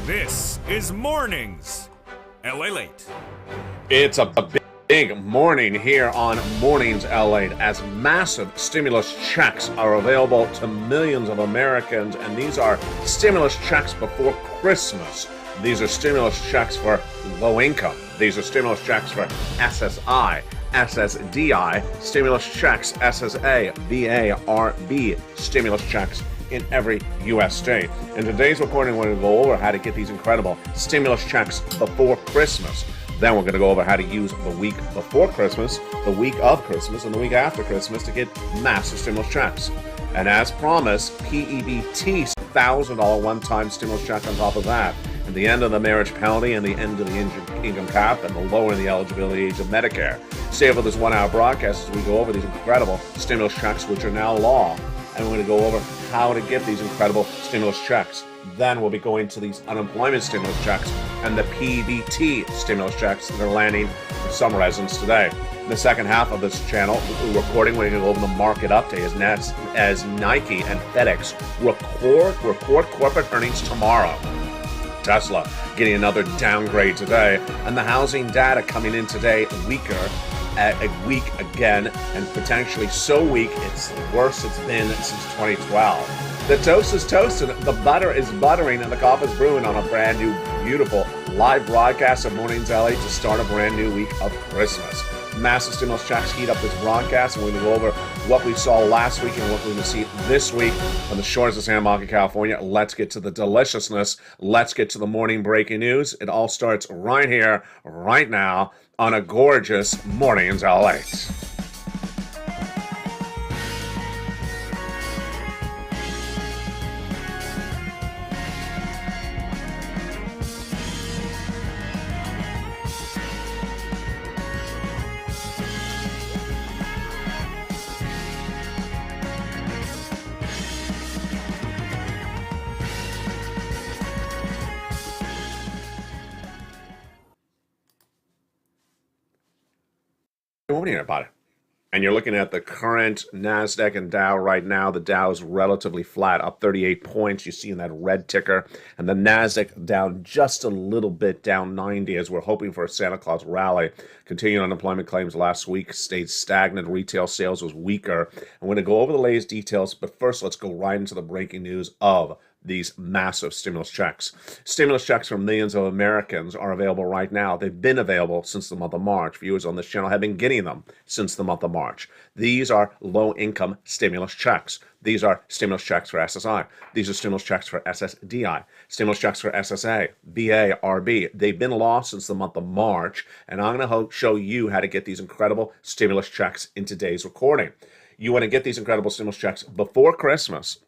This is Mornings LALATE. It's a big morning here on Mornings LA as massive stimulus checks are available to millions of Americans, and these are stimulus checks before Christmas. These are stimulus checks for low income. These are stimulus checks for SSI, SSDI, stimulus checks, SSA, VARB, stimulus checks in every U.S. state. In today's recording, we're going to go over how to get these incredible stimulus checks before Christmas. Then we're going to go over how to use the week before Christmas, the week of Christmas, and the week after Christmas to get massive stimulus checks. And as promised, PEBT $1,000 one-time stimulus check on top of that. And the end of the marriage penalty and the end of the income cap and the lowering the eligibility age of Medicare. Stay for this 1 hour broadcast as we go over these incredible stimulus checks, which are now law. And we're going to go over how to get these incredible stimulus checks. Then we'll be going to these unemployment stimulus checks and the PBT stimulus checks that are landing for some residents today. In the second half of this channel, we're recording, we're going to go over the market update as Nike and FedEx record corporate earnings tomorrow. Tesla getting another downgrade today, and the housing data coming in today weaker. A week again, and potentially so weak it's the worst it's been since 2012. The toast is toasted, the butter is buttering, and the coffee is brewing on a brand new, beautiful live broadcast of Mornings LA to start a brand new week of Christmas. Massive stimulus checks heat up this broadcast, and we're going to go over what we saw last week and what we're going to see this week on the shores of Santa Monica, California. Let's get to the deliciousness. Let's get to the morning breaking news. It all starts right here, right now, on a gorgeous Mornings LA. What do you know about it? And you're looking at the current NASDAQ and Dow right now. The Dow is relatively flat, up 38 points. You see in that red ticker. And the NASDAQ down just a little bit, down 90, as we're hoping for a Santa Claus rally. Continuing unemployment claims last week stayed stagnant. Retail sales was weaker. I'm going to go over the latest details, but first let's go right into the breaking news of these massive stimulus checks. Stimulus checks for millions of Americans are available right now. They've been available since the month of March. Viewers on this channel have been getting them since the month of March. These are low-income stimulus checks. These are stimulus checks for SSI. These are stimulus checks for SSDI. Stimulus checks for SSA, VARB. They've been lost since the month of March, and I'm going to show you how to get these incredible stimulus checks in today's recording. You want to get these incredible stimulus checks before Christmas,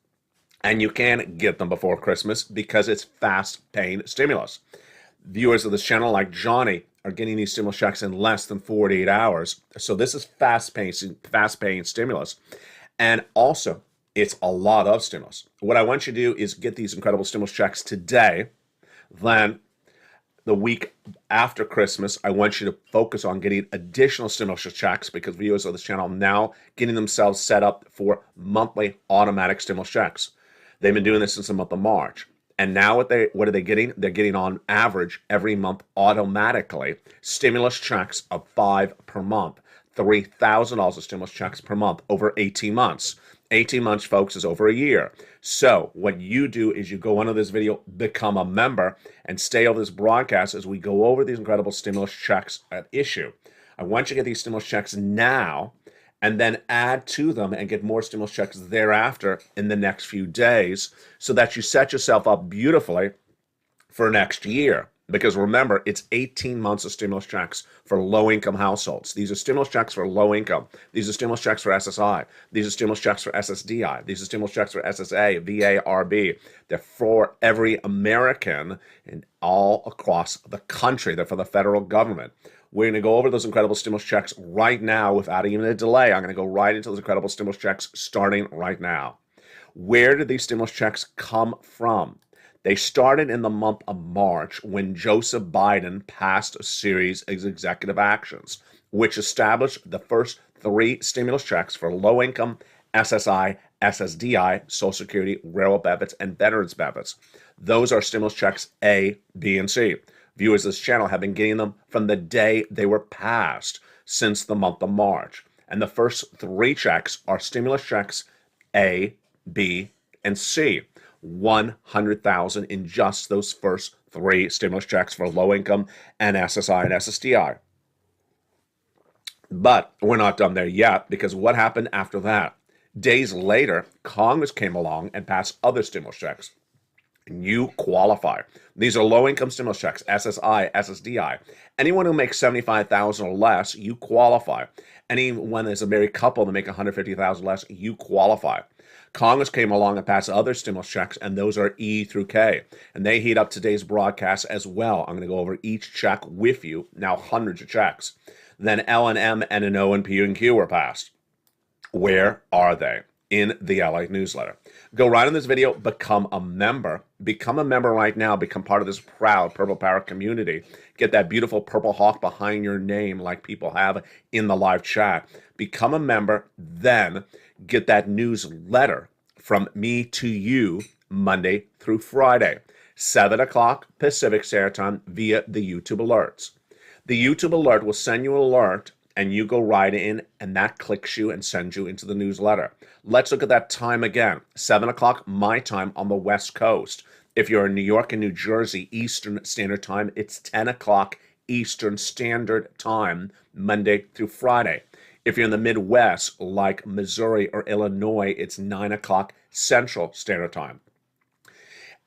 and you can get them before Christmas because it's fast-paying stimulus. Viewers of this channel, like Johnny, are getting these stimulus checks in less than 48 hours. So this is fast-paying stimulus. And also, it's a lot of stimulus. What I want you to do is get these incredible stimulus checks today. Then the week after Christmas, I want you to focus on getting additional stimulus checks because viewers of this channel are now getting themselves set up for monthly automatic stimulus checks. They've been doing this since the month of March. And now what are they getting? They're getting on average every month automatically stimulus checks of $5 per month, $3,000 of stimulus checks per month over 18 months. 18 months, folks, is over a year. So what you do is you go under this video, become a member, and stay over this broadcast as we go over these incredible stimulus checks at issue. I want you to get these stimulus checks now, and then add to them and get more stimulus checks thereafter in the next few days so that you set yourself up beautifully for next year. Because remember, it's 18 months of stimulus checks for low-income households. These are stimulus checks for low income. These are stimulus checks for SSI. These are stimulus checks for SSDI. These are stimulus checks for SSA, VARB. They're for every American and all across the country. They're for the federal government. We're going to go over those incredible stimulus checks right now without even a delay. I'm going to go right into those incredible stimulus checks starting right now. Where did these stimulus checks come from? They started in the month of March when Joseph Biden passed a series of executive actions, which established the first 3 stimulus checks for low-income SSI, SSDI, Social Security, railroad benefits, and veterans benefits. Those are stimulus checks A, B, and C. Viewers of this channel have been getting them from the day they were passed since the month of March. And the first three checks are stimulus checks A, B, and C. 100,000 in just those first three stimulus checks for low income and SSI and SSDI. But we're not done there yet, because what happened after that? Days later, Congress came along and passed other stimulus checks. You qualify. These are low-income stimulus checks, SSI, SSDI. Anyone who makes $75,000 or less, you qualify. Anyone there's a married couple that make $150,000 less, you qualify. Congress came along and passed other stimulus checks, and those are E through K. And they heat up today's broadcast as well. I'm going to go over each check with you, now hundreds of checks. Then L and M and an O and P and Q were passed. Where are they? In the LALATE newsletter. Go right in this video, become a member. Become a member right now. Become part of this proud Purple Power community. Get that beautiful purple hawk behind your name like people have in the live chat. Become a member, then get that newsletter from me to you Monday through Friday, 7 o'clock Pacific Standard Time via the YouTube alerts. The YouTube alert will send you an alert, and you go right in, and that clicks you and sends you into the newsletter. Let's look at that time again. 7 o'clock my time on the West Coast. If you're in New York and New Jersey Eastern Standard Time, it's 10 o'clock Eastern Standard Time, Monday through Friday. If you're in the Midwest, like Missouri or Illinois, it's 9 o'clock Central Standard Time.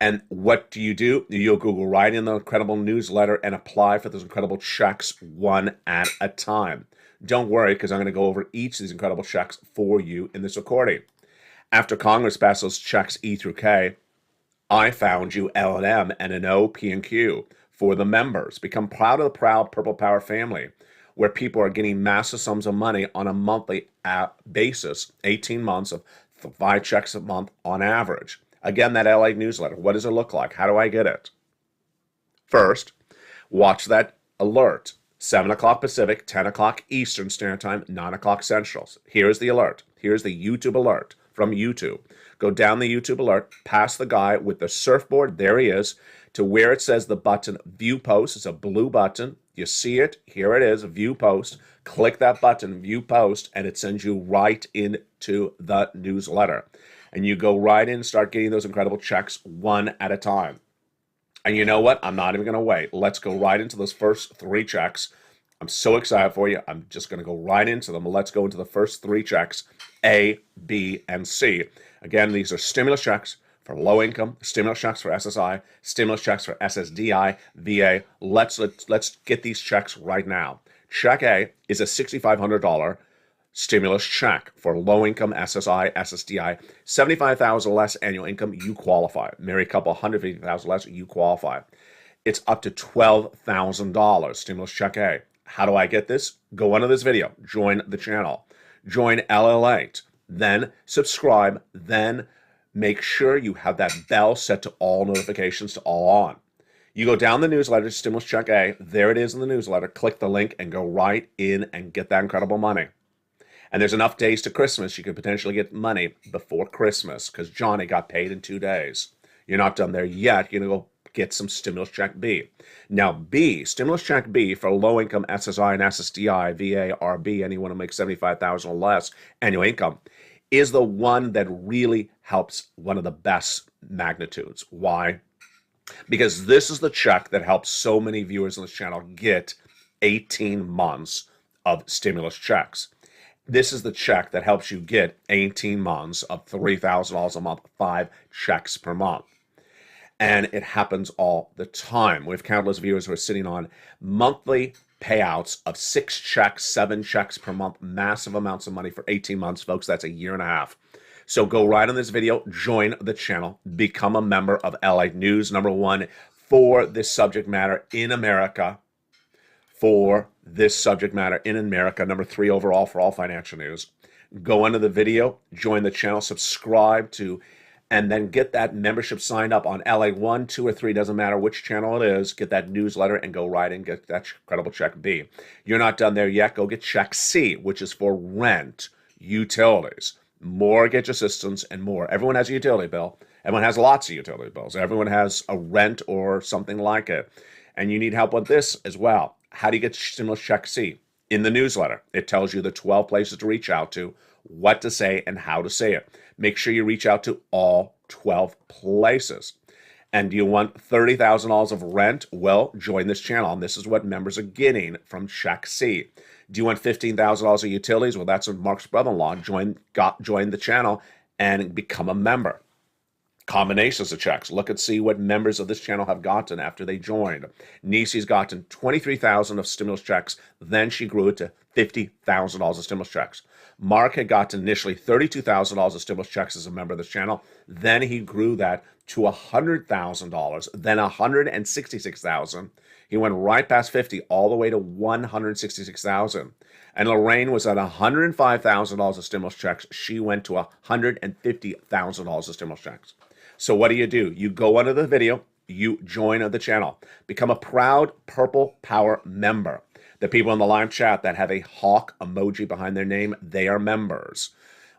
And what do? You'll Google right in the incredible newsletter and apply for those incredible checks one at a time. Don't worry, because I'm going to go over each of these incredible checks for you in this recording. After Congress passed those checks E through K, I found you L and M and an O, P, and Q for the members. Become proud of the proud Purple Power family, where people are getting massive sums of money on a monthly basis, 18 months of 5 checks a month on average. Again, that LA newsletter, what does it look like? How do I get it? First, watch that alert. 7 o'clock Pacific, 10 o'clock Eastern Standard Time, 9 o'clock Central. Here's the alert. Here's the YouTube alert from YouTube. Go down the YouTube alert, past the guy with the surfboard, there he is, to where it says the button View Post. It's a blue button. You see it? Here it is, View Post. Click that button, View Post, and it sends you right into the newsletter. And you go right in and start getting those incredible checks one at a time. And you know what? I'm not even going to wait. Let's go right into those first 3 checks. I'm so excited for you. I'm just going to go right into them. Let's go into the first 3 checks, A, B, and C. Again, these are stimulus checks for low income, stimulus checks for SSI, stimulus checks for SSDI, VA. Let's get these checks right now. Check A is a $6,500 stimulus check for low-income SSI, SSDI, $75,000 less annual income, you qualify. Married couple, $150,000 less, you qualify. It's up to $12,000 stimulus check A. How do I get this? Go under this video, join the channel, join LALATE, then subscribe, then make sure you have that bell set to all notifications to all on. You go down the newsletter, stimulus check A, there it is in the newsletter, click the link and go right in and get that incredible money. And there's enough days to Christmas, you could potentially get money before Christmas, because Johnny got paid in 2 days. You're not done there yet. You're going to go get some stimulus check B. Now, B, stimulus check B for low-income SSI and SSDI, VA, RB, anyone who makes $75,000 or less annual income, is the one that really helps, one of the best magnitudes. Why? Because this is the check that helps so many viewers on this channel get 18 months of stimulus checks. This is the check that helps you get 18 months of $3,000 a month, 5 checks per month. And it happens all the time. We have countless viewers who are sitting on monthly payouts of 6 checks, 7 checks per month, massive amounts of money for 18 months, folks. That's a year and a half. So go right on this video, join the channel, become a member of LALATE News, #1 for this subject matter in America. For this subject matter in America, #3 overall for all financial news. Go under the video, join the channel, subscribe to, and then get that membership signed up on LA 1, 2, or 3, doesn't matter which channel it is, get that newsletter and go right and get that incredible check B. You're not done there yet, go get check C, which is for rent, utilities, mortgage assistance, and more. Everyone has a utility bill. Everyone has lots of utility bills. Everyone has a rent or something like it. And you need help with this as well. How do you get stimulus check C? In the newsletter, it tells you the 12 places to reach out to, what to say, and how to say it. Make sure you reach out to all 12 places. And do you want $30,000 of rent? Well, join this channel. And this is what members are getting from Check C. Do you want $15,000 of utilities? Well, that's what Mark's brother-in-law join the channel and become a member. Combinations of checks. Look and see what members of this channel have gotten after they joined. Nisi's gotten $23,000 of stimulus checks. Then she grew it to $50,000 of stimulus checks. Mark had gotten initially $32,000 of stimulus checks as a member of this channel. Then he grew that to $100,000, then $166,000. He went right past 50, all the way to $166,000. And Lorraine was at $105,000 of stimulus checks. She went to $150,000 of stimulus checks. So what do? You go under the video, you join the channel, become a proud Purple Power member. The people in the live chat that have a hawk emoji behind their name, they are members.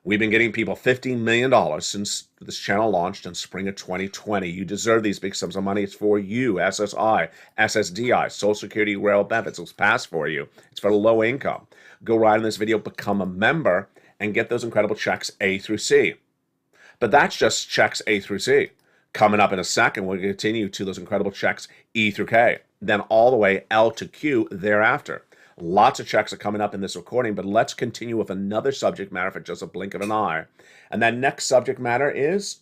We've been getting people $15 million since this channel launched in spring of 2020. You deserve these big sums of money. It's for you. SSI, SSDI, Social Security, Rail Benefits. It's passed for you. It's for low income. Go right in this video, become a member, and get those incredible checks A through C. But that's just checks A through C. Coming up in a second, we'll continue to those incredible checks E through K, then all the way L to Q thereafter. Lots of checks are coming up in this recording, but let's continue with another subject matter for just a blink of an eye. And that next subject matter is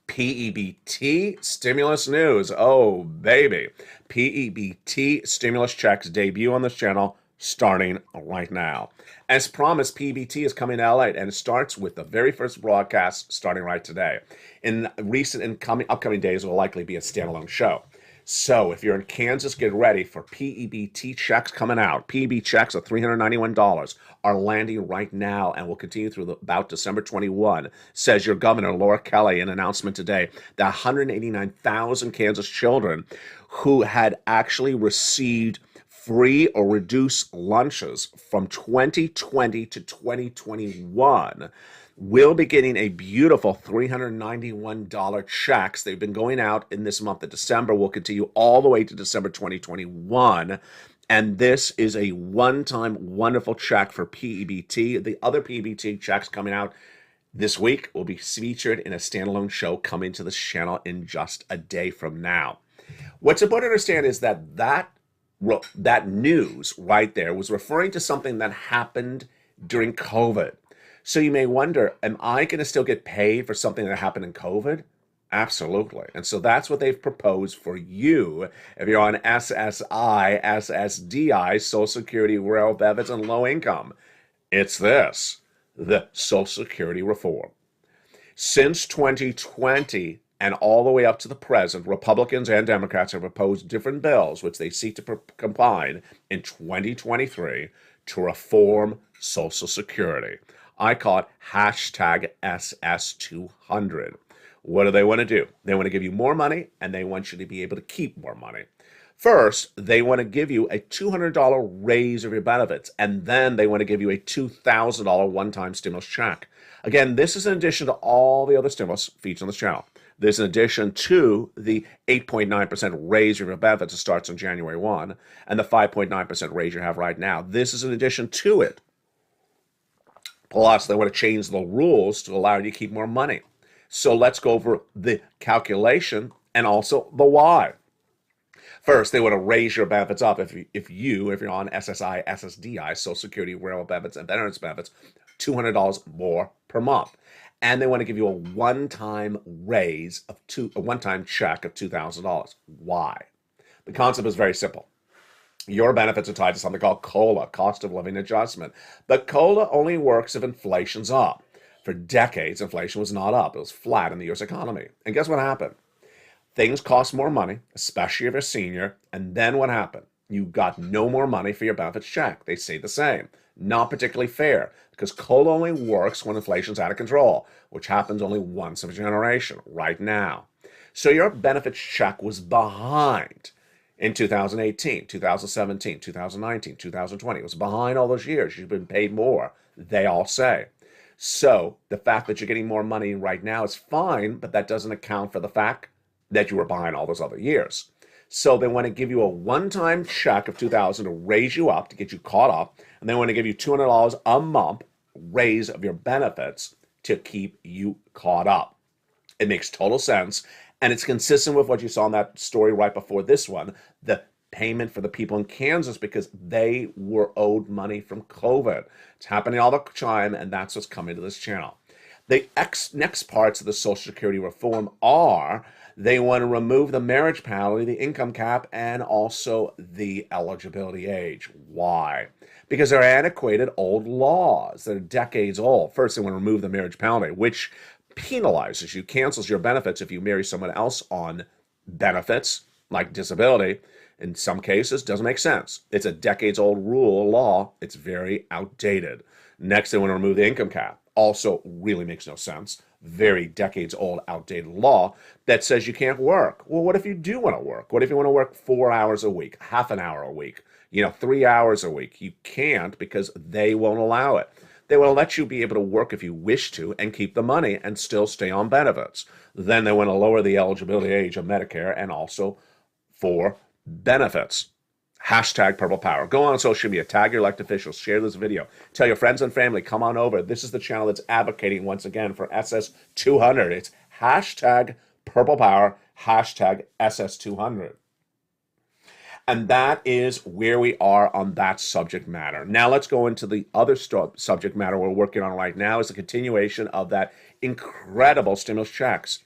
PEBT stimulus news. Oh, baby. PEBT stimulus checks debut on this channel starting right now. As promised, PEBT is coming to LALATE, and it starts with the very first broadcast starting right today. In recent and upcoming days, it will likely be a standalone show. So if you're in Kansas, get ready for PEBT checks coming out. PEBT checks of $391 are landing right now and will continue through about December 21, says your governor, Laura Kelly, in an announcement today that 189,000 Kansas children who had actually received free or reduced lunches from 2020 to 2021 will be getting a beautiful $391 checks. They've been going out in this month of December. Will continue all the way to December 2021. And this is a one-time wonderful check for PEBT. The other PEBT checks coming out this week will be featured in a standalone show coming to this channel in just a day from now. What's important to understand is that news right there was referring to something that happened during COVID. So you may wonder, am I going to still get paid for something that happened in COVID? Absolutely. And so that's what they've proposed for you if you're on SSI, SSDI, Social Security, Rail Benefits, and low income. It's this, the Social Security reform. Since 2020 and all the way up to the present, Republicans and Democrats have proposed different bills which they seek to combine in 2023 to reform Social Security. I call it hashtag SS200. What do they want to do? They want to give you more money, and they want you to be able to keep more money. First, they want to give you a $200 raise of your benefits, and then they want to give you a $2,000 one-time stimulus check. Again, this is in addition to all the other stimulus featured on this channel. This is in addition to the 8.9% raise of your benefits that starts on January 1, and the 5.9% raise you have right now. This is in addition to it. Plus, they want to change the rules to allow you to keep more money. So let's go over the calculation and also the why. First, they want to raise your benefits up if you're on SSI, SSDI, Social Security, Rail Benefits, and Veterans Benefits, $200 more per month. And they want to give you a one-time a one-time check of $2,000. Why? The concept is very simple. Your benefits are tied to something called COLA, cost of living adjustment. But COLA only works if inflation's up. For decades, inflation was not up. It was flat in the U.S. economy. And guess what happened? Things cost more money, especially if you're a senior. And then what happened? You got no more money for your benefits check. They stay the same. Not particularly fair, because COLA only works when inflation's out of control, which happens only once a generation, right now. So your benefits check was behind in 2018, 2017, 2019, 2020. It was behind all those years. You've been paid more, they all say. So the fact that you're getting more money right now is fine, but that doesn't account for the fact that you were behind all those other years. So they want to give you a one-time check of $2,000 to raise you up, to get you caught up, and they want to give you $200 a month raise of your benefits to keep you caught up. It makes total sense, and it's consistent with what you saw in that story right before this one, the payment for the people in Kansas, because they were owed money from COVID. It's happening all the time, and that's what's coming to this channel. The next parts of the Social Security reform are they want to remove the marriage penalty, the income cap, and also the eligibility age. Why? Because they're antiquated old laws. They're decades old. First, they want to remove the marriage penalty, which penalizes you, cancels your benefits if you marry someone else on benefits, like disability. In some cases, doesn't make sense. It's a decades-old rule, law. It's very outdated. Next, they want to remove the income cap. Also really makes no sense. Very decades-old, outdated law that says you can't work. Well, what if you do want to work? What if you want to work 4 hours a week, half an hour a week, 3 hours a week? You can't, because they won't allow it. They will let you be able to work if you wish to and keep the money and still stay on benefits. Then they want to lower the eligibility age of Medicare and also for benefits. Hashtag Purple Power. Go on social media, tag your elected officials, share this video, tell your friends and family, come on over. This is the channel that's advocating once again for SS200. It's hashtag Purple Power, hashtag SS200. And that is where we are on that subject matter. Now let's go into the other subject matter we're working on right now, is the continuation of that incredible stimulus checks.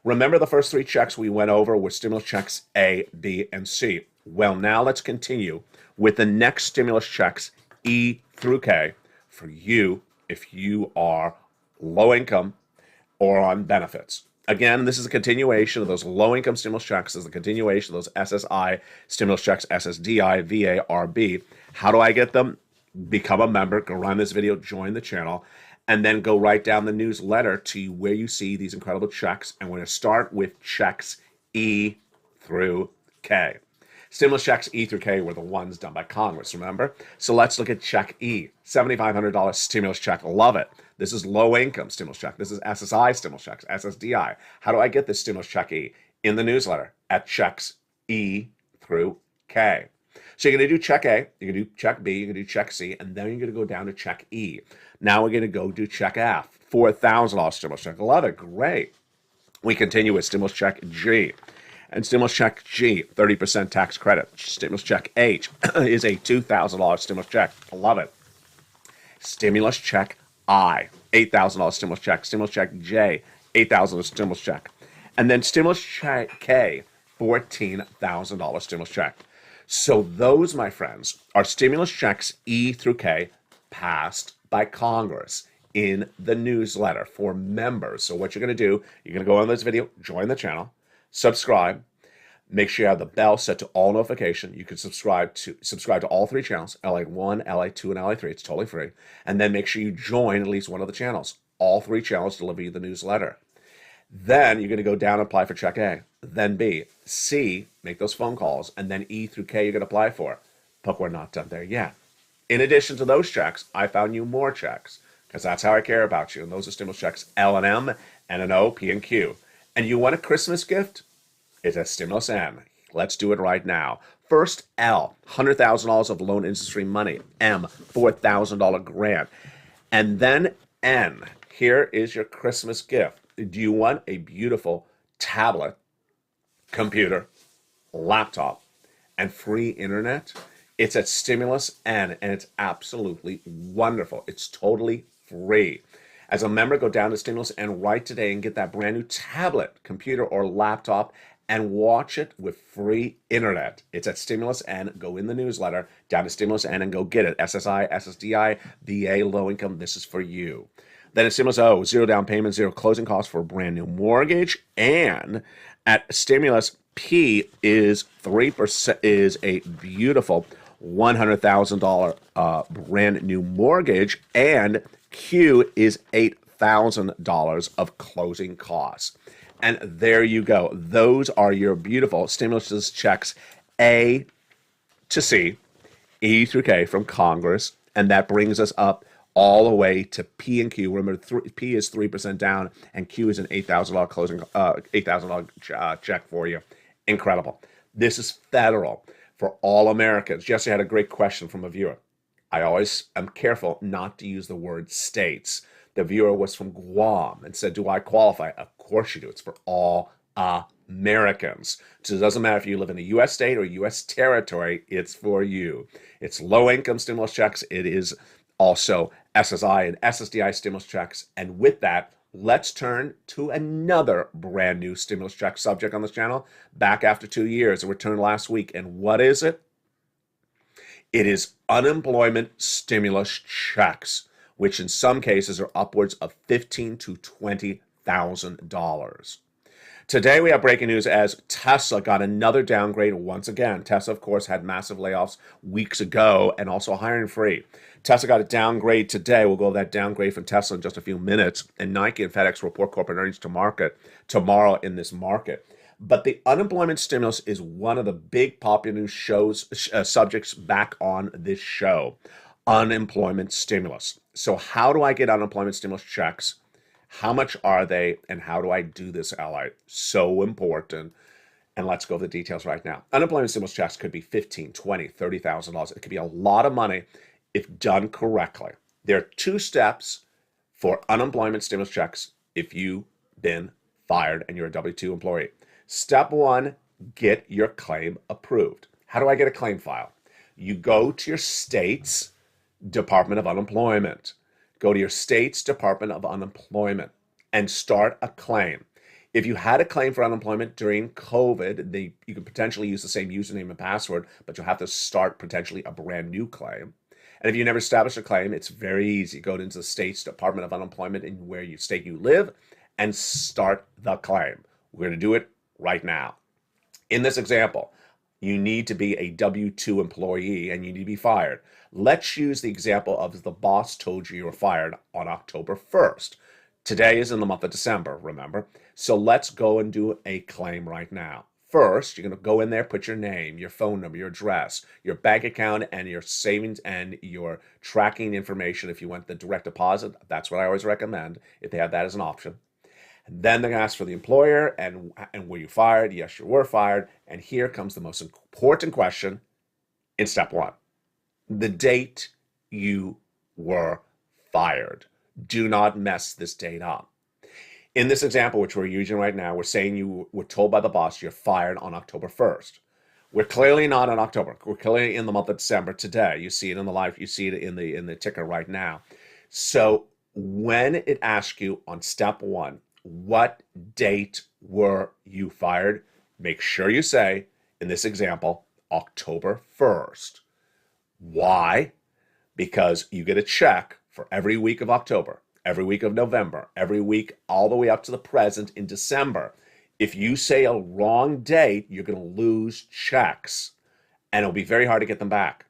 Remember, the first 3 checks we went over were stimulus checks A, B, and C. Well, now let's continue with the next stimulus checks, E through K, for you if you are low income or on benefits. Again, this is a continuation of those low-income stimulus checks. This is a continuation of those SSI stimulus checks, SSDI, VA, RB. How do I get them? Become a member, go run this video, join the channel, and then go right down the newsletter to where you see these incredible checks. And we're going to start with checks E through K. Stimulus checks E through K were the ones done by Congress, remember? So let's look at check E, $7,500 stimulus check. Love it. This is low-income stimulus check. This is SSI stimulus checks, SSDI. How do I get this stimulus check E? In the newsletter at checks E through K. So you're going to do check A, you're going to do check B, you're going to do check C, and then you're going to go down to check E. Now we're going to go do check F, $4,000 stimulus check. Love it. Great. We continue with stimulus check G. And stimulus check G, 30% tax credit. Stimulus check H is a $2,000 stimulus check. I love it. Stimulus check I, $8,000 stimulus check. Stimulus check J, $8,000 stimulus check. And then stimulus check K, $14,000 stimulus check. So those, my friends, are stimulus checks E through K passed by Congress in the newsletter for members. So what you're going to do, you're going to go on this video, join the channel, subscribe, make sure you have the bell set to all notification. You can subscribe to all 3 channels, LA1, LA2, and LA3. It's totally free. And then make sure you join at least one of the channels. All 3 channels deliver you the newsletter. Then you're going to go down and apply for check A. Then B. C, make those phone calls. And then E through K you're going to apply for. But we're not done there yet. In addition to those checks, I found you more checks, because that's how I care about you. And those are stimulus checks L and M, N and O, P and Q. And you want a Christmas gift? It's a stimulus N. Let's do it right now. First, L, $100,000 of loan interest-free money. M, $4,000 grant. And then N, here is your Christmas gift. Do you want a beautiful tablet, computer, laptop, and free internet? It's at stimulus N, and it's absolutely wonderful. It's totally free. As a member, go down to Stimulus N right today and get that brand new tablet, computer, or laptop and watch it with free internet. It's at Stimulus N. Go in the newsletter, down to Stimulus N and go get it. SSI, SSDI, VA, low income, this is for you. Then at Stimulus O, 0 down payment, 0 closing costs for a brand new mortgage. And at Stimulus P is 3%, is a beautiful $100,000 brand new mortgage. And Q is $8,000 of closing costs. And there you go. Those are your beautiful stimulus checks A to C, E through K from Congress. And that brings us up all the way to P and Q. Remember, P is 3% down, and Q is an $8,000 closing, $8,000 check for you. Incredible. This is federal for all Americans. Yesterday, I had a great question from a viewer. I always am careful not to use the word states. The viewer was from Guam and said, do I qualify? Of course you do. It's for all Americans. So it doesn't matter if you live in a U.S. state or U.S. territory, it's for you. It's low-income stimulus checks. It is also SSI and SSDI stimulus checks. And with that, let's turn to another brand new stimulus check subject on this channel. Back after 2 years, it returned last week. And what is it? It is unemployment stimulus checks, which in some cases are upwards of $15,000 to $20,000. Today we have breaking news as Tesla got another downgrade once again. Tesla, of course, had massive layoffs weeks ago and also hiring free. Tesla got a downgrade today. We'll go over that downgrade from Tesla in just a few minutes. And Nike and FedEx report corporate earnings to market tomorrow in this market. But the unemployment stimulus is one of the big popular news subjects back on this show. Unemployment stimulus. So how do I get unemployment stimulus checks? How much are they, and how do I do this, ally? So important. And let's go over the details right now. Unemployment stimulus checks could be $15,000, $20,000, $30,000. It could be a lot of money if done correctly. There are 2 steps for unemployment stimulus checks if you've been fired and you're a W-2 employee. Step 1, get your claim approved. How do I get a claim file? You go to your state's Department of Unemployment. Go to your state's Department of Unemployment and start a claim. If you had a claim for unemployment during COVID, you could potentially use the same username and password, but you'll have to start potentially a brand new claim. And if you never established a claim, it's very easy. Go into the state's Department of Unemployment in where state you live and start the claim. We're going to do it right now. In this example, you need to be a W-2 employee and you need to be fired. Let's use the example of the boss told you were fired on October 1st. Today is in the month of December, remember? So let's go and do a claim right now. First, you're going to go in there, put your name, your phone number, your address, your bank account, and your savings and your tracking information. If you want the direct deposit, that's what I always recommend if they have that as an option. And then they're going to ask for the employer and were you fired? Yes, you were fired. And here comes the most important question in step 1. The date you were fired. Do not mess this date up. In this example, which we're using right now, we're saying you were told by the boss you're fired on October 1st. We're clearly not in October. We're clearly in the month of December today. You see it in the live. You see it in the ticker right now. So when it asks you on step 1, what date were you fired? Make sure you say, in this example, October 1st. Why? Because you get a check for every week of October, every week of November, every week all the way up to the present in December. If you say a wrong date, you're going to lose checks, and it'll be very hard to get them back.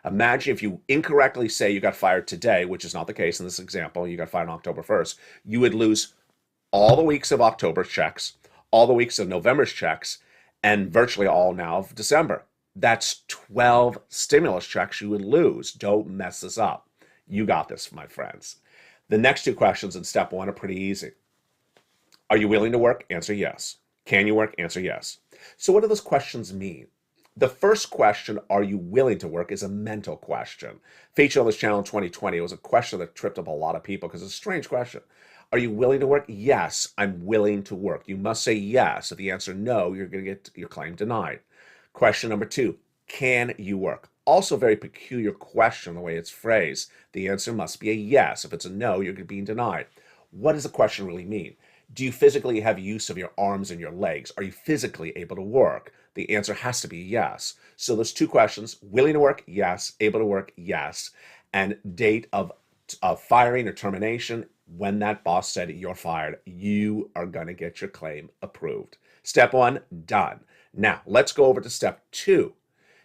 Imagine if you incorrectly say you got fired today, which is not the case in this example, you got fired on October 1st, you would lose all the weeks of October checks, all the weeks of November's checks, and virtually all now of December. That's 12 stimulus checks you would lose. Don't mess this up. You got this, my friends. The next 2 questions in step 1 are pretty easy. Are you willing to work? Answer yes. Can you work? Answer yes. So what do those questions mean? The first question, are you willing to work, is a mental question. Featured on this channel in 2020, it was a question that tripped up a lot of people because it's a strange question. Are you willing to work? Yes, I'm willing to work. You must say yes. If the answer no, you're going to get your claim denied. Question number 2, can you work? Also a very peculiar question, the way it's phrased. The answer must be a yes. If it's a no, you're being denied. What does the question really mean? Do you physically have use of your arms and your legs? Are you physically able to work? The answer has to be yes. So those 2 questions, willing to work, yes. Able to work, yes. And date of firing or termination, when that boss said you're fired, you are going to get your claim approved. Step 1, done. Now, let's go over to step 2.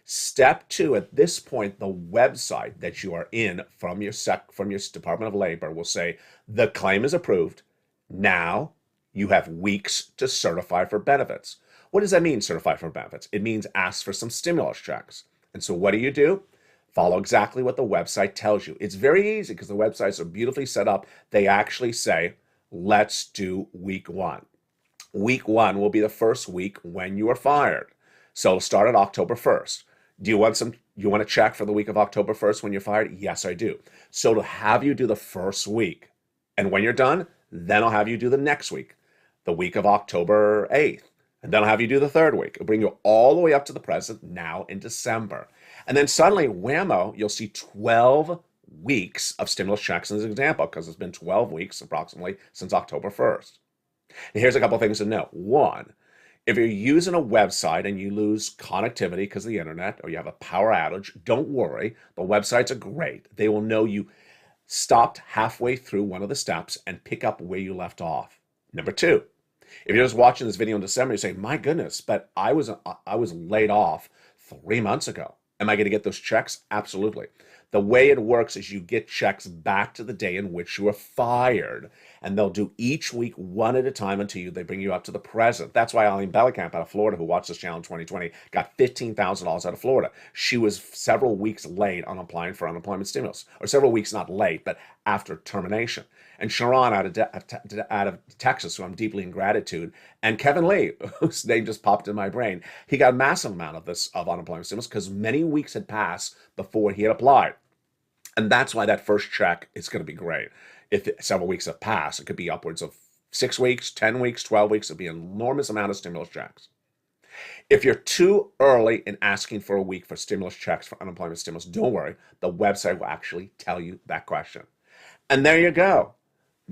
Step 2, at this point, the website that you are in from your Department of Labor will say, the claim is approved. Now, you have weeks to certify for benefits. What does that mean, certify for benefits? It means ask for some stimulus checks. And so what do? Follow exactly what the website tells you. It's very easy because the websites are beautifully set up. They actually say, let's do week one. Week one will be the first week when you are fired. So it'll start at October 1st. Do you want a check for the week of October 1st when you're fired? Yes, I do. So to have you do the first week. And when you're done, then I'll have you do the next week, the week of October 8th. And then I'll have you do the third week. It'll bring you all the way up to the present now in December. And then suddenly, whammo, you'll see 12 weeks of stimulus checks as an example, because it's been 12 weeks approximately since October 1st. And here's a couple things to know. One, if you're using a website and you lose connectivity because of the internet or you have a power outage, don't worry. The websites are great. They will know you stopped halfway through one of the steps and pick up where you left off. Number two, if you're just watching this video in December, you say, my goodness, but I was laid off 3 months ago. Am I going to get those checks? Absolutely. The way it works is you get checks back to the day in which you were fired, and they'll do each week one at a time until they bring you up to the present. That's why Eileen Bellicamp out of Florida, who watched this channel in 2020, got $15,000 out of Florida. She was several weeks late on applying for unemployment stimulus, or several weeks not late, but after termination. And Sharon out of Texas, who I'm deeply in gratitude, and Kevin Lee, whose name just popped in my brain, he got a massive amount of unemployment stimulus because many weeks had passed before he had applied. And that's why that first check is going to be great. If several weeks have passed, it could be upwards of 6 weeks, 10 weeks, 12 weeks. It'll be an enormous amount of stimulus checks. If you're too early in asking for a week for stimulus checks, for unemployment stimulus, don't worry. The website will actually tell you that question. And there you go.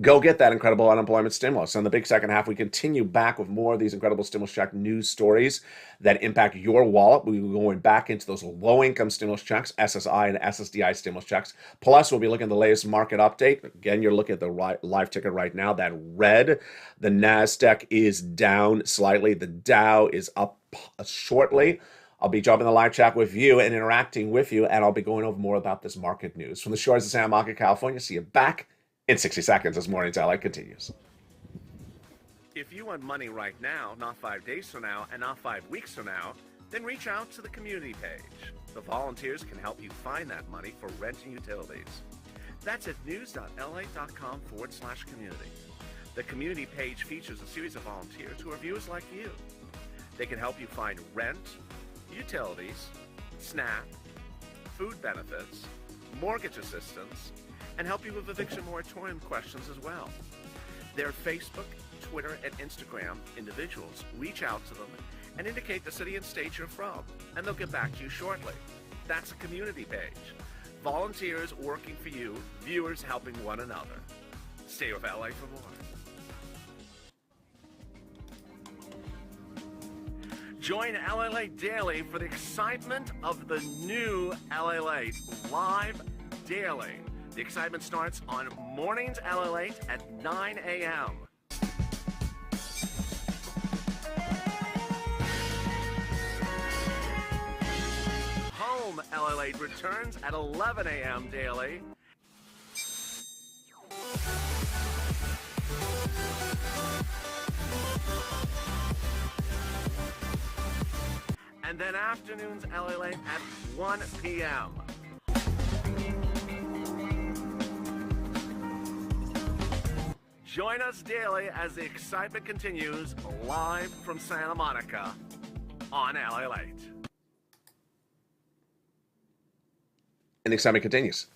Go get that incredible unemployment stimulus. In the big second half, we continue back with more of these incredible stimulus check news stories that impact your wallet. We'll be going back into those low-income stimulus checks, SSI and SSDI stimulus checks. Plus, we'll be looking at the latest market update. Again, you're looking at the live ticker right now, that red. The NASDAQ is down slightly. The Dow is up shortly. I'll be jumping in the live chat with you and interacting with you, and I'll be going over more about this market news. From the shores of Santa Monica, California, see you back in 60 seconds as Morning's LA continues. If you want money right now, not 5 days from now, and not 5 weeks from now, then reach out to the community page. The volunteers can help you find that money for rent and utilities. That's at news.la.com/community. The community page features a series of volunteers who are viewers like you. They can help you find rent, utilities, SNAP, food benefits, mortgage assistance, and help you with eviction moratorium questions as well. Their Facebook, Twitter, and Instagram individuals reach out to them and indicate the city and state you're from, and they'll get back to you shortly. That's a community page. Volunteers working for you, viewers helping one another. Stay with LA for more. Join LALATE Daily for the excitement of the new LALATE live daily. The excitement starts on Mornings LALATE at 9 a.m. Home LALATE returns at 11 a.m. daily. And then afternoons LALATE at 1 p.m. Join us daily as the excitement continues live from Santa Monica on LALATE. And the excitement continues.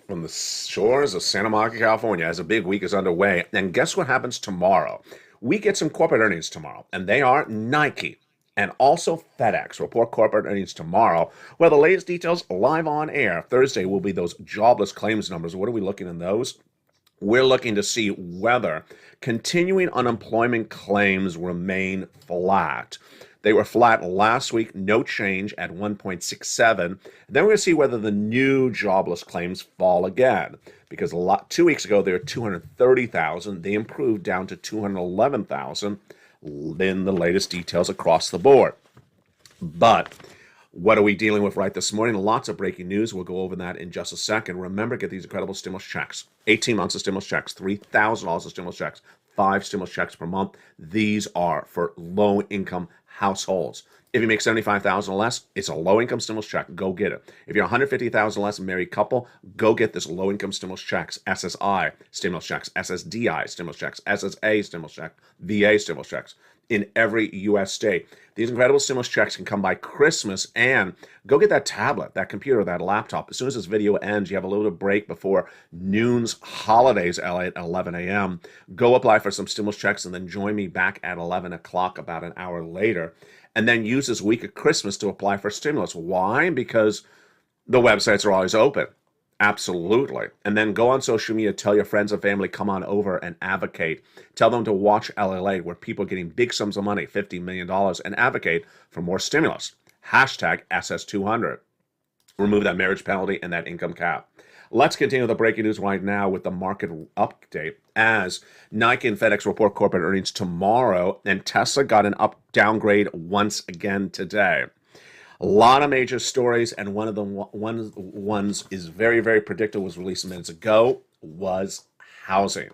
From the shores of Santa Monica, California, as a big week is underway. And guess what happens tomorrow? We get some corporate earnings tomorrow, and they are Nike and also FedEx report corporate earnings tomorrow. Well, the latest details live on air. Thursday will be those jobless claims numbers. What are we looking in those? We're looking to see whether continuing unemployment claims remain flat. They were flat last week, no change at 1.67. Then we're going to see whether the new jobless claims fall again, because 2 weeks ago they were 230,000. They improved down to 211,000. Then the latest details across the board. But what are we dealing with right this morning? Lots of breaking news. We'll go over that in just a second. Remember, get these incredible stimulus checks. 18 months of stimulus checks, $3,000 of stimulus checks, 5 stimulus checks per month. These are for low-income households. If you make 75,000 or less, it's a low-income stimulus check. Go get it. If you're 150,000 or less, a married couple, go get this low-income stimulus checks, SSI stimulus checks, SSDI stimulus checks, SSA stimulus check, VA stimulus checks in every U.S. state. These incredible stimulus checks can come by Christmas, and go get that tablet, that computer, that laptop. As soon as this video ends, you have a little break before noon's holidays at 11 a.m. Go apply for some stimulus checks and then join me back at 11 o'clock about an hour later. And then use this week of Christmas to apply for stimulus. Why? Because the websites are always open. Absolutely. And then go on social media, tell your friends and family, come on over and advocate. Tell them to watch LALATE, where people are getting big sums of money, $50 million, and advocate for more stimulus. Hashtag SS200. Remove that marriage penalty and that income cap. Let's continue the breaking news right now with the market update, as Nike and FedEx report corporate earnings tomorrow, and Tesla got an downgrade once again today. A lot of major stories, and one of the ones is very, very predictable, was released minutes ago, was housing.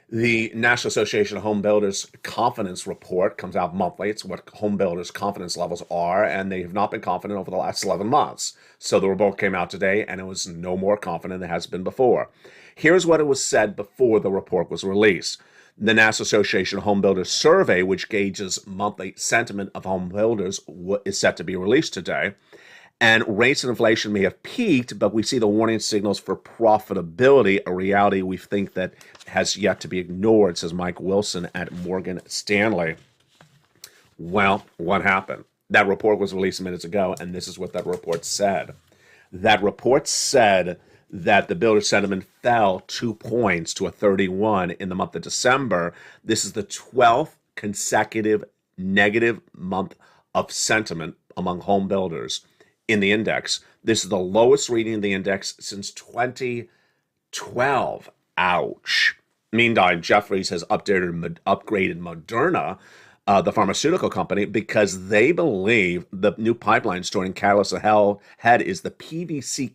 The National Association of Home Builders Confidence Report comes out monthly. It's what home builders' confidence levels are, and they have not been confident over the last 11 months. So the report came out today, and it was no more confident than it has been before. Here's what it was said before the report was released. The National Association of Home Builders survey, which gauges monthly sentiment of home builders, is set to be released today. And rates and inflation may have peaked, but we see the warning signals for profitability, a reality we think that has yet to be ignored, says Mike Wilson at Morgan Stanley. Well, what happened? That report was released minutes ago, and this is what that report said. That report said that the builder sentiment fell 2 points to a 31 in the month of December. This is the 12th consecutive negative month of sentiment among home builders in the index. This is the lowest reading in the index since 2012. Ouch. Meanwhile, Jefferies has upgraded Moderna, the pharmaceutical company, because they believe the new pipeline storing catalyst ahead is the PVC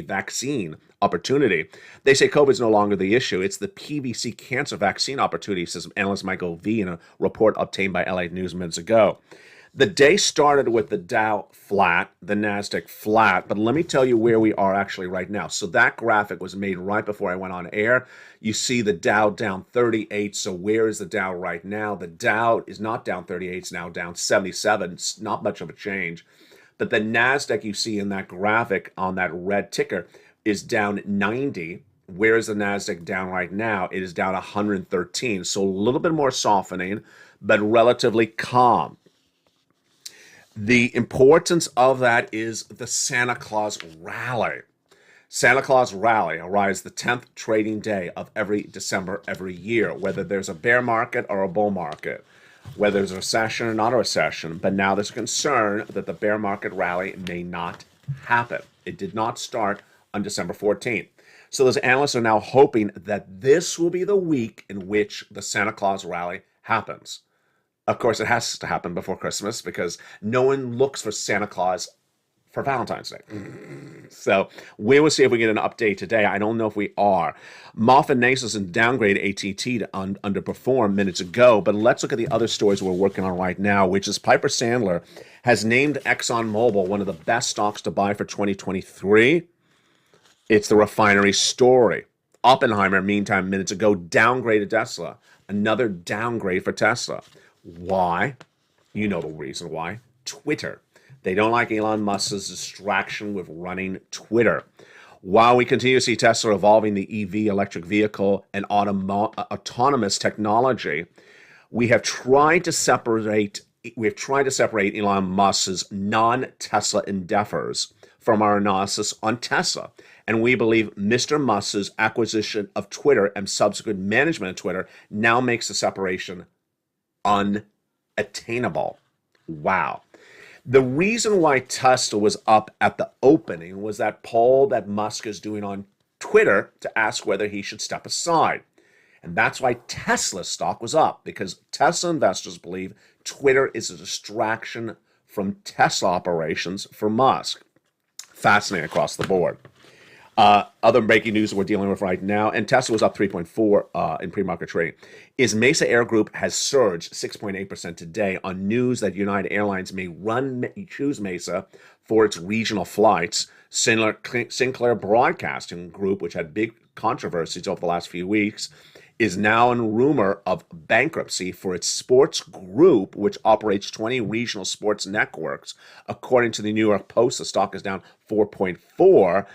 vaccine opportunity. They say COVID is no longer the issue. It's the PVC cancer vaccine opportunity, says analyst Michael V in a report obtained by LA News minutes ago. The day started with the Dow flat, the NASDAQ flat, but let me tell you where we are actually right now. So that graphic was made right before I went on air. You see the Dow down 38. So where is the Dow right now? The Dow is not down 38. It's now down 77. It's not much of a change. But the NASDAQ you see in that graphic on that red ticker is down 90. Where is the NASDAQ down right now? It is down 113. So a little bit more softening, but relatively calm. The importance of that is the Santa Claus rally. Santa Claus rally arrives the 10th trading day of every December every year, whether there's a bear market or a bull market, whether there's a recession or not a recession. But now there's a concern that the bear market rally may not happen. It did not start on December 14th. So those analysts are now hoping that this will be the week in which the Santa Claus rally happens. Of course, it has to happen before Christmas because no one looks for Santa Claus for Valentine's Day. So we will see if we get an update today. I don't know if we are. MoffettNathanson downgrade AT&T to underperform minutes ago, but let's look at the other stories we're working on right now, which is Piper Sandler has named ExxonMobil one of the best stocks to buy for 2023. It's the refinery story. Oppenheimer, meantime, minutes ago, downgraded Tesla. Another downgrade for Tesla. Why? You know the reason why. Twitter. They don't like Elon Musk's distraction with running Twitter. While we continue to see Tesla evolving the EV, electric vehicle, and autonomous technology, we have tried to separate Elon Musk's non-Tesla endeavors from our analysis on Tesla. And we believe Mr. Musk's acquisition of Twitter and subsequent management of Twitter now makes the separation unattainable. Wow. The reason why Tesla was up at the opening was that poll that Musk is doing on Twitter to ask whether he should step aside. And that's why Tesla stock was up, because Tesla investors believe Twitter is a distraction from Tesla operations for Musk. Fascinating across the board. Other breaking news we're dealing with right now, and Tesla was up 3.4 in pre-market trading, is Mesa Air Group has surged 6.8% today on news that United Airlines may choose Mesa for its regional flights. Sinclair Broadcasting Group, which had big controversies over the last few weeks, is now in rumor of bankruptcy for its sports group, which operates 20 regional sports networks. According to the New York Post, the stock is down 4.4,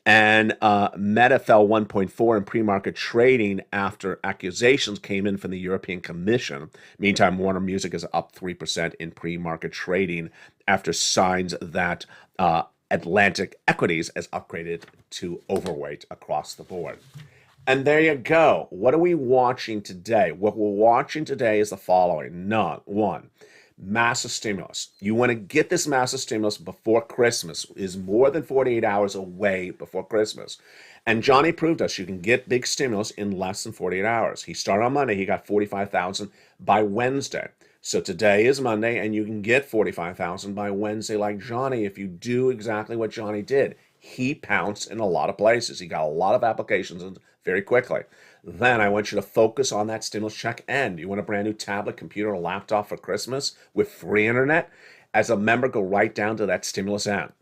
and Meta fell 1.4 in pre-market trading after accusations came in from the European Commission. Meantime, Warner Music is up 3% in pre-market trading after signs that Atlantic Equities has upgraded to overweight across the board. And there you go. What are we watching today? What we're watching today is the following. One, massive stimulus. You want to get this massive stimulus before Christmas. It is more than 48 hours away before Christmas. And Johnny proved us you can get big stimulus in less than 48 hours. He started on Monday. He got 45,000 by Wednesday. So today is Monday, and you can get 45,000 by Wednesday like Johnny if you do exactly what Johnny did. He pounced in a lot of places. He got a lot of applications in very quickly. Then I want you to focus on that stimulus check end. You want a brand new tablet, computer, or laptop for Christmas with free internet? As a member, go right down to that stimulus end.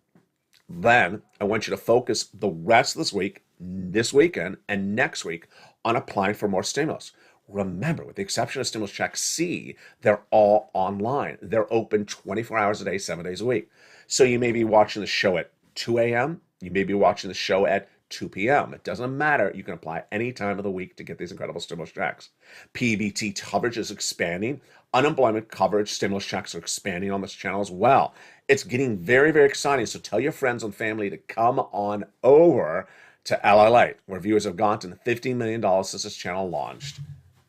Then I want you to focus the rest of this week, this weekend, and next week on applying for more stimulus. Remember, with the exception of Stimulus Check C, they're all online. They're open 24 hours a day, 7 days a week. So you may be watching the show at 2 a.m. You may be watching the show at 2 p.m. It doesn't matter. You can apply any time of the week to get these incredible stimulus checks. PBT coverage is expanding. Unemployment coverage, stimulus checks are expanding on this channel as well. It's getting very, very exciting. So tell your friends and family to come on over to LALATE, where viewers have gone to the $15 million since this channel launched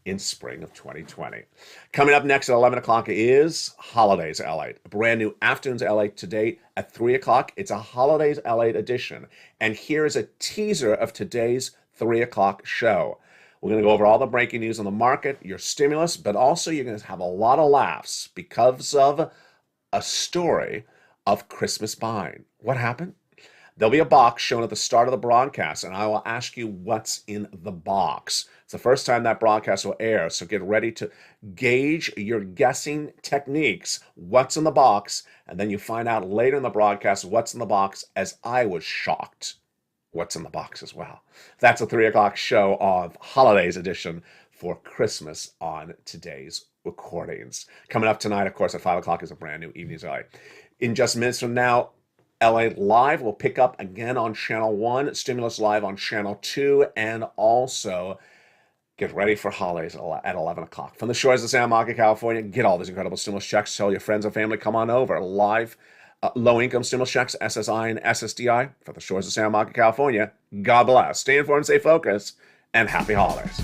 in spring of 2020. Coming up next at 11 o'clock is Holidays LALATE, a brand new Afternoons LALATE today at 3 o'clock. It's a Holidays LALATE edition. And here is a teaser of today's 3 o'clock show. We're going to go over all the breaking news on the market, your stimulus, but also you're going to have a lot of laughs because of a story of Christmas buying. What happened? There'll be a box shown at the start of the broadcast, and I will ask you what's in the box. It's the first time that broadcast will air, so get ready to gauge your guessing techniques, what's in the box, and then you find out later in the broadcast what's in the box, as I was shocked what's in the box as well. That's a 3 o'clock show of Holidays edition for Christmas on today's recordings. Coming up tonight, of course, at 5 o'clock is a brand new Evenings LA. In just minutes from now, LA Live will pick up again on Channel 1, Stimulus Live on Channel 2, and also get ready for holidays at 11 o'clock. From the shores of Santa Monica, California, get all these incredible stimulus checks. Tell your friends and family, come on over. Live low-income stimulus checks, SSI and SSDI, from the shores of Santa Monica, California. God bless. Stay informed, stay focused, and happy holidays.